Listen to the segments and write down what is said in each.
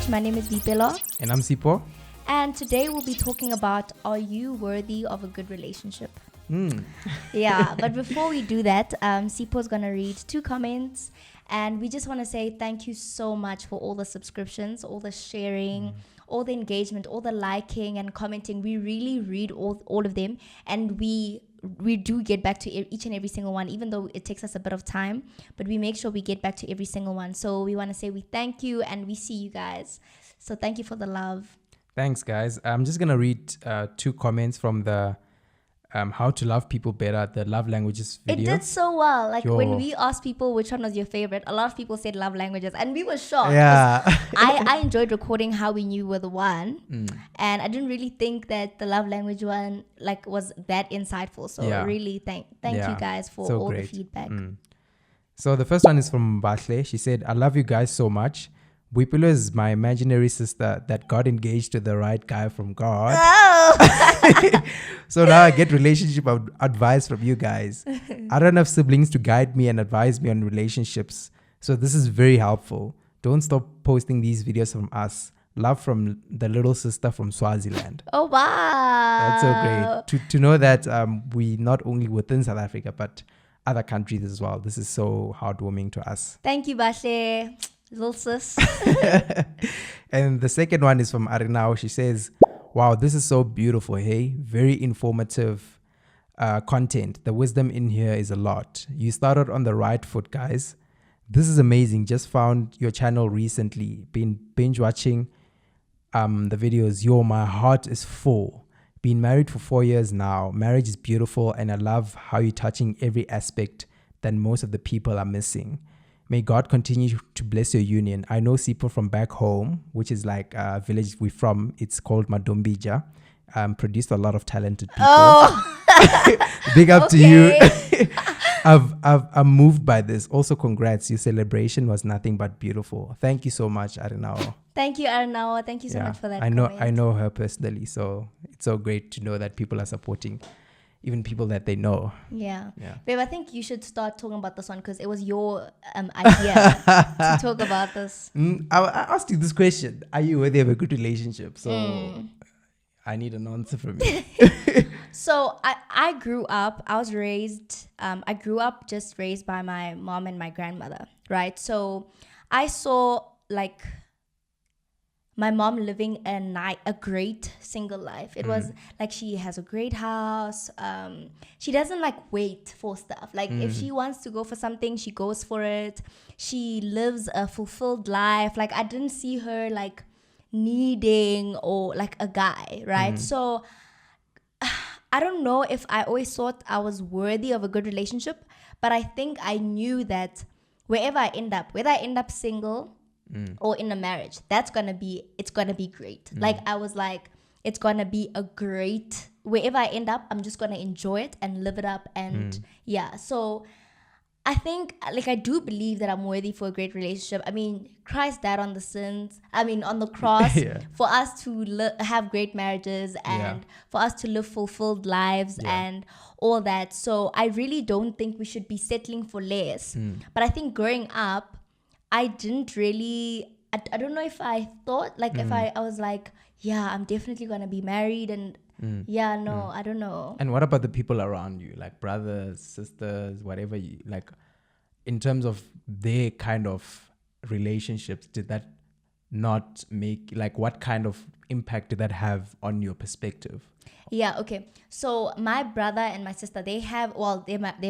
My name is Vipelo. And I'm Sipo. And today we'll be talking about, are you worthy of a good relationship? Yeah, but before we do that, Sipo's going to read 2 comments. And we just want to say thank you so much for all the subscriptions, all the sharing, all the engagement, all the liking and commenting. We really read all of them. And we do get back to each and every single one, even though it takes us a bit of time, but we make sure we get back to every single one. So we want to say we thank you and we see you guys. So thank you for the love. Thanks, guys. I'm just going to read 2 comments from the How to Love People Better, the Love Languages video. It did so well. Like when we asked people which one was your favorite, a lot of people said love languages and we were shocked. Yeah. I enjoyed recording how we knew were the one. And I didn't really think that the love language one was that insightful. So really thank you guys for all the feedback. So the first one is from Bashle. She said, I love you guys so much. Wipilo is my imaginary sister that got engaged to the right guy from God. Oh. So now I get relationship advice from you guys. I don't have siblings to guide me and advise me on relationships. So this is very helpful. Don't stop posting these videos from us. Love from the little sister from Swaziland. Oh, wow. That's so great. To know that we not only within South Africa, but other countries as well. This is so heartwarming to us. Thank you, Bashle. Little sis. And the second one is from Arinao. She says, wow, this is so beautiful, hey? Very informative content. The wisdom in here is a lot. You started on the right foot, guys. This is amazing. Just found your channel recently. Been binge watching the videos. Yo, my heart is full. Been married for 4 years now. Marriage is beautiful and I love how you're touching every aspect that most of the people are missing. May God continue to bless your union. I know Sipo from back home, which is like a village we're from. It's called Madombija. Produced a lot of talented people. Oh. Big up to you. I'm moved by this. Also, congrats. Your celebration was nothing but beautiful. Thank you so much, Arinao. Thank you, Arinao. Thank you so much for that. I know her personally, so it's so great to know that people are supporting even people that they know. Yeah. Babe, I think you should start talking about this one because it was your idea to talk about this. I asked you this question. Are you worthy of a good relationship? So I need an answer from you. So I grew up just raised by my mom and my grandmother, right? So I saw my mom living a great single life. It was like she has a great house. She doesn't wait for stuff. If she wants to go for something, she goes for it. She lives a fulfilled life. I didn't see her needing or a guy, right? So I don't know if I always thought I was worthy of a good relationship, but I think I knew that wherever I end up, whether I end up single or in a marriage, it's gonna be great. I was it's gonna be a great, wherever I end up, I'm just gonna enjoy it and live it up. And so I think I do believe that I'm worthy for a great relationship. I mean, Christ died on the cross for us to have great marriages and for us to live fulfilled lives and all that. So I really don't think we should be settling for less. But I think growing up, I didn't really, I don't know if I thought, if I was I'm definitely going to be married and I don't know. And what about the people around you, brothers, sisters, whatever you, in terms of their kind of relationships, did that not make, what kind of impact did that have on your perspective? Yeah, okay. So my brother and my sister, they're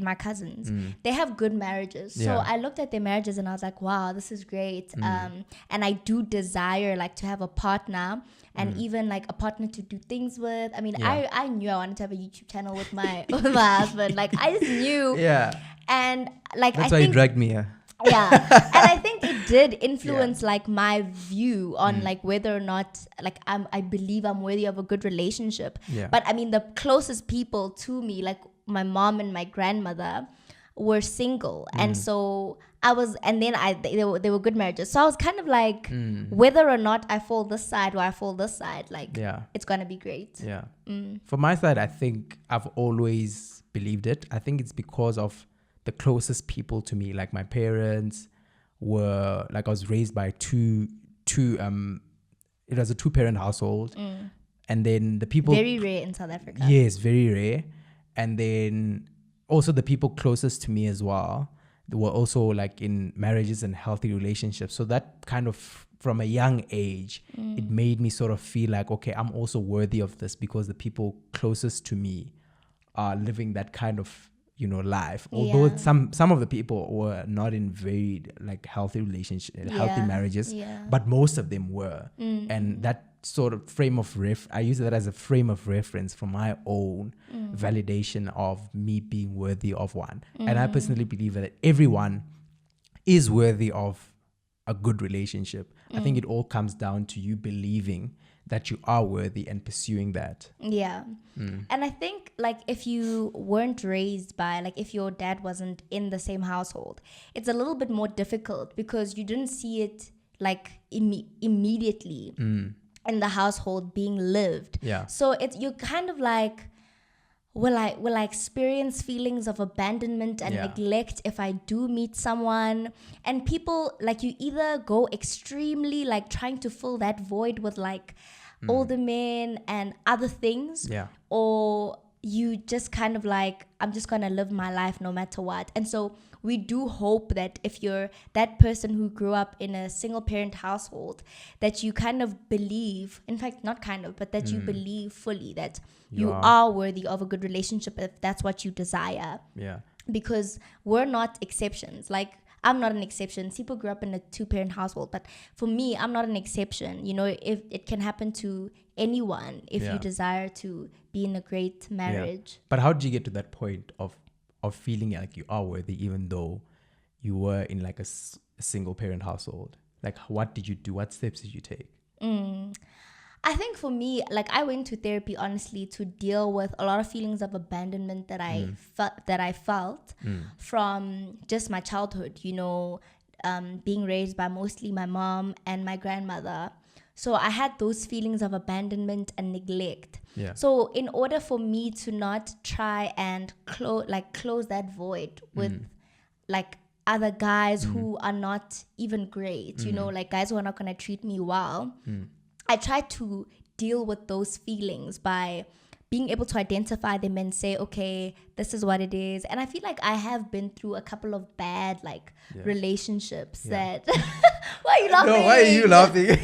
my cousins. They have good marriages. So I looked at their marriages and I was like, wow, this is great. And I do desire to have a partner and even a partner to do things with. I mean, I knew I wanted to have a YouTube channel with my husband. I just knew. Yeah. And that's why you dragged me here. Yeah. And I think it did influence my view on whether or not I believe I'm worthy of a good relationship. But I mean, the closest people to me, my mom and my grandmother, were single, and so they were good marriages. So I was kind of like, whether or not I fall this side or I fall this side, like it's gonna be great. Yeah. For my side, I think I've always believed it. I think it's because of the closest people to me, like my parents were like, I was raised by two it was a 2-parent household, and then the people, very rare in South Africa. Yes, very rare. And then also the people closest to me as well, they were also like in marriages and healthy relationships. So that kind of, from a young age, it made me sort of feel like, okay, I'm also worthy of this because the people closest to me are living that kind of, life. Although some of the people were not in very like healthy healthy marriages, but most of them were. And that sort of frame of I use that as a frame of reference for my own validation of me being worthy of one. And I personally believe that everyone is worthy of a good relationship. I think it all comes down to you believing that you are worthy and pursuing that. Yeah. And I think like if you weren't raised by, like if your dad wasn't in the same household, it's a little bit more difficult because you didn't see it like immediately in the household being lived. Yeah. So you're kind of like, will I experience feelings of abandonment and neglect if I do meet someone? And people, like, you either go extremely like trying to fill that void with like older men and other things, or you just kind of like, I'm just gonna live my life no matter what. And so we do hope that if you're that person who grew up in a single parent household, that you kind of believe, in fact, not kind of, but that you believe fully that you are worthy of a good relationship if that's what you desire. Yeah. Because we're not exceptions. Like, I'm not an exception. Sipo grew up in a 2-parent household, but for me, I'm not an exception. If it can happen to anyone if you desire to be in a great marriage. But how did you get to that point of feeling like you are worthy, even though you were in like a single parent household? Like, what did you do? What steps did you take? I think for me, like, I went to therapy honestly to deal with a lot of feelings of abandonment that I felt from just my childhood, being raised by mostly my mom and my grandmother. So I had those feelings of abandonment and neglect. Yeah. So in order for me to not try and close that void with like other guys who are not even great, like guys who are not going to treat me well, I tried to deal with those feelings by being able to identify them and say, okay, this is what it is. And I feel like I have been through a couple of bad relationships that why are you laughing? No, why are you laughing?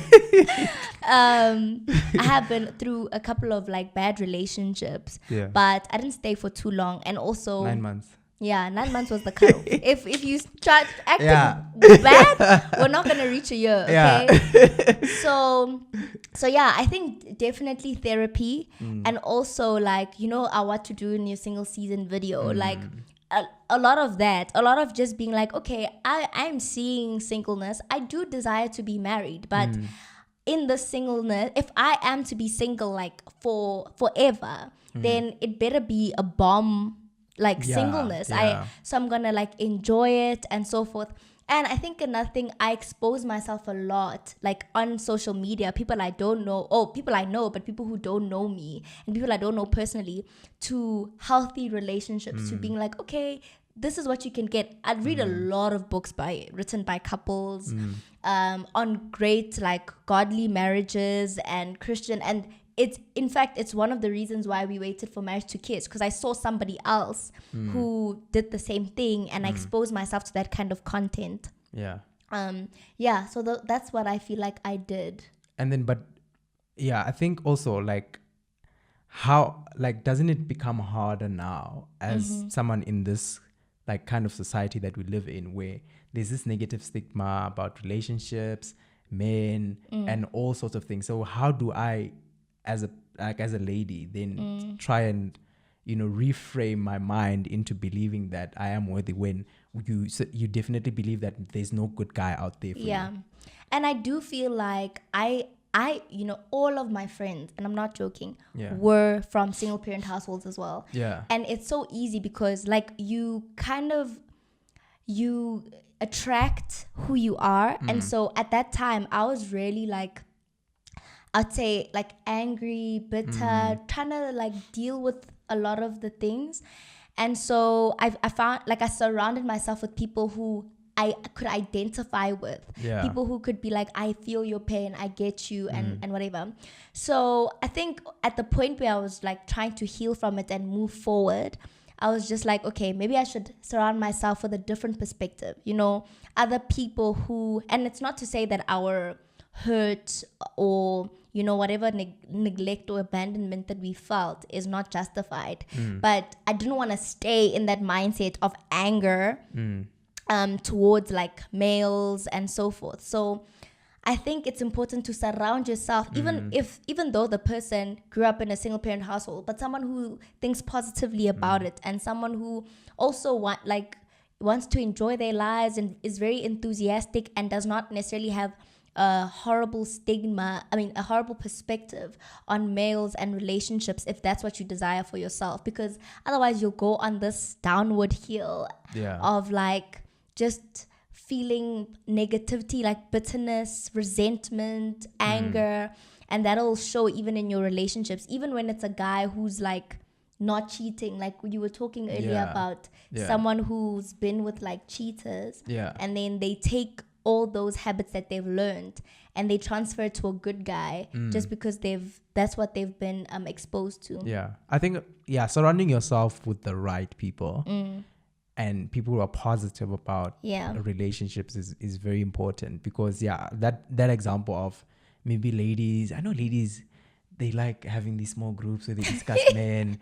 I have been through a couple of like bad relationships, but I didn't stay for too long. And also 9 months. Yeah, 9 months was the cutoff. if you start acting bad, we're not gonna reach a year. Okay. So yeah, I think definitely therapy, and also like our What to Do in Your Single Season video, like a lot of that, a lot of just being like, okay, I'm seeing singleness. I do desire to be married, but in the singleness, if I am to be single like for forever, then it better be a bomb singleness. So I'm gonna like enjoy it and so forth. And I think another thing, I expose myself a lot like on social media, people I don't know, people I know, but people who don't know me and people I don't know personally, to healthy relationships, to being like, okay, this is what you can get. I'd read a lot of books written by couples on great like godly marriages and Christian, and it's one of the reasons why we waited for Marriage to Kiss, because I saw somebody else who did the same thing, and I exposed myself to that kind of content. So that's what I feel like I did. And then I think also like how, like, doesn't it become harder now as someone in this like kind of society that we live in, where there's this negative stigma about relationships, men, and all sorts of things? So how do I, as a lady, then try and reframe my mind into believing that I am worthy, when you definitely believe that there's no good guy out there for you? And I do feel like I all of my friends, and I'm not joking, Yeah. were from single parent households as well. Yeah. And it's so easy because like you attract who you are. And so at that time I was really like, I'd say like angry, bitter, trying to like deal with a lot of the things. And so I found like I surrounded myself with people who I could identify with. Yeah. People who could be like, I feel your pain, I get you, and whatever. So I think at the point where I was like trying to heal from it and move forward, I was just like, okay, maybe I should surround myself with a different perspective. Other people who, and it's not to say that our hurt or whatever neglect or abandonment that we felt is not justified, but I didn't want to stay in that mindset of anger towards like males and so forth. So I think it's important to surround yourself, even though the person grew up in a single parent household, but someone who thinks positively about it, and someone who also wants to enjoy their lives and is very enthusiastic and does not necessarily have a horrible perspective on males and relationships, if that's what you desire for yourself. Because otherwise you'll go on this downward hill of like just feeling negativity, like bitterness, resentment, anger, and that'll show even in your relationships, even when it's a guy who's like not cheating, like you were talking earlier about someone who's been with like cheaters, and then they take all those habits that they've learned and they transfer it to a good guy just because that's what they've been exposed to. I think surrounding yourself with the right people and people who are positive about relationships is very important. Because that example of maybe ladies, I know ladies, they like having these small groups where they discuss men.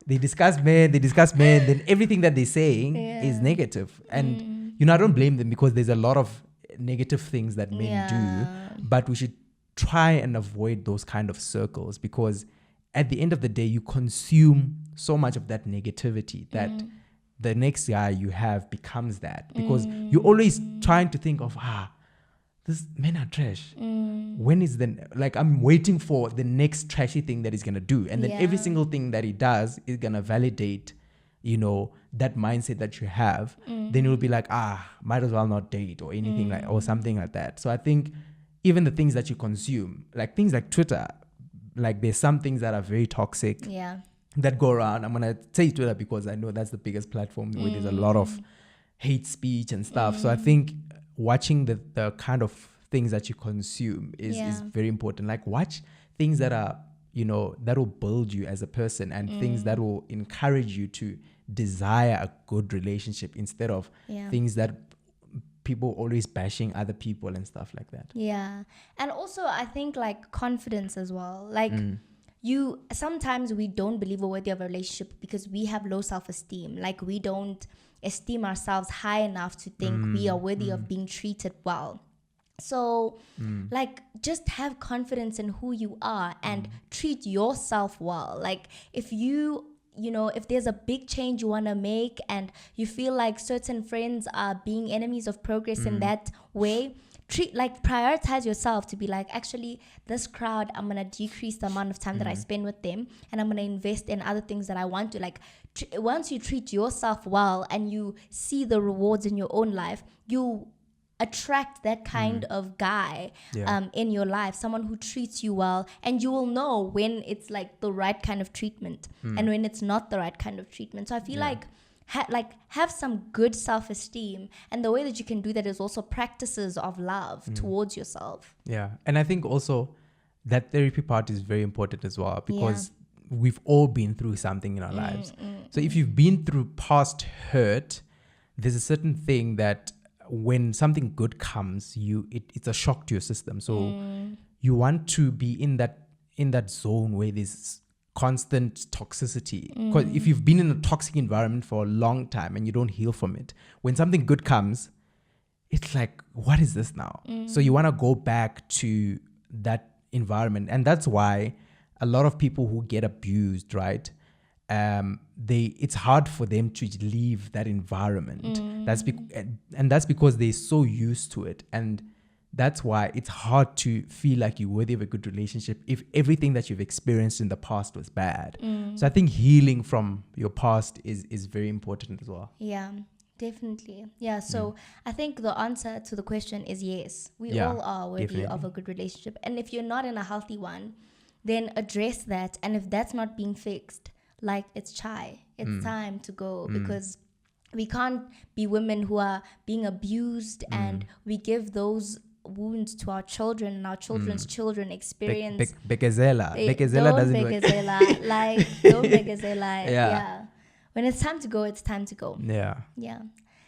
They discuss men, then everything that they're saying is negative. And I don't blame them, because there's a lot of negative things that men do, but we should try and avoid those kind of circles, because at the end of the day you consume so much of that negativity that the next guy you have becomes that, because you're always trying to think of this men are trash. When is I'm waiting for the next trashy thing that he's gonna do, and then every single thing that he does is gonna validate that mindset that you have. Then you'll be like, might as well not date or anything or something like that. So I think even the things that you consume, like things like Twitter, like there's some things that are very toxic that go around. I'm gonna say Twitter because I know that's the biggest platform where there's a lot of hate speech and stuff. So I think watching the kind of things that you consume is very important. Like watch things that are that will build you as a person, and things that will encourage you to desire a good relationship, instead of things that people always bashing other people and stuff like that. And also I think like confidence as well, like sometimes we don't believe we're worthy of a relationship because we have low self-esteem. Like we don't esteem ourselves high enough to think we are worthy of being treated well. So like just have confidence in who you are and treat yourself well. Like if if there's a big change you want to make and you feel like certain friends are being enemies of progress in that way, prioritize yourself to be like, actually this crowd, I'm going to decrease the amount of time that I spend with them, and I'm going to invest in other things that I want to. Like once you treat yourself well and you see the rewards in your own life, you attract that kind of guy in your life, someone who treats you well, and you will know when it's like the right kind of treatment and when it's not the right kind of treatment. So I feel like have some good self-esteem, and the way that you can do that is also practices of love towards yourself. And I think also that therapy part is very important as well, because we've all been through something in our lives. So if you've been through past hurt, there's a certain thing that when something good comes, it's a shock to your system. So you want to be in that zone where there's constant toxicity. Because if you've been in a toxic environment for a long time and you don't heal from it, when something good comes, it's like, what is this now? So you want to go back to that environment. And that's why a lot of people who get abused, right? It's hard for them to leave that environment. That's because they're so used to it, and that's why it's hard to feel like you're worthy of a good relationship if everything that you've experienced in the past was bad. So I think healing from your past is very important as well. Yeah, definitely. Yeah, so I think the answer to the question is yes. We all are worthy of a good relationship. And if you're not in a healthy one, then address that. And if that's not being fixed, like it's time to go, because we can't be women who are being abused and we give those wounds to our children, and our children's children experience Bekezela don't doesn't work. begazela, like don't begazela. Yeah, when it's time to go, it's time to go. Yeah.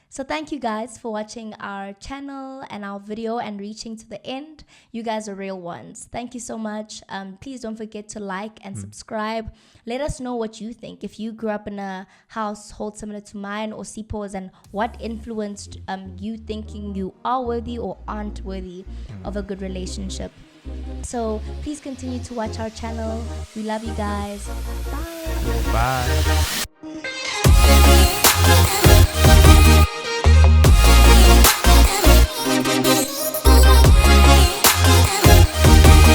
So thank you guys for watching our channel and our video and reaching to the end. You guys are real ones. Thank you so much. Please don't forget to like and subscribe. Let us know what you think. If you grew up in a household similar to mine or Sipo's, and what influenced you thinking you are worthy or aren't worthy of a good relationship. So please continue to watch our channel. We love you guys. Bye. Bye.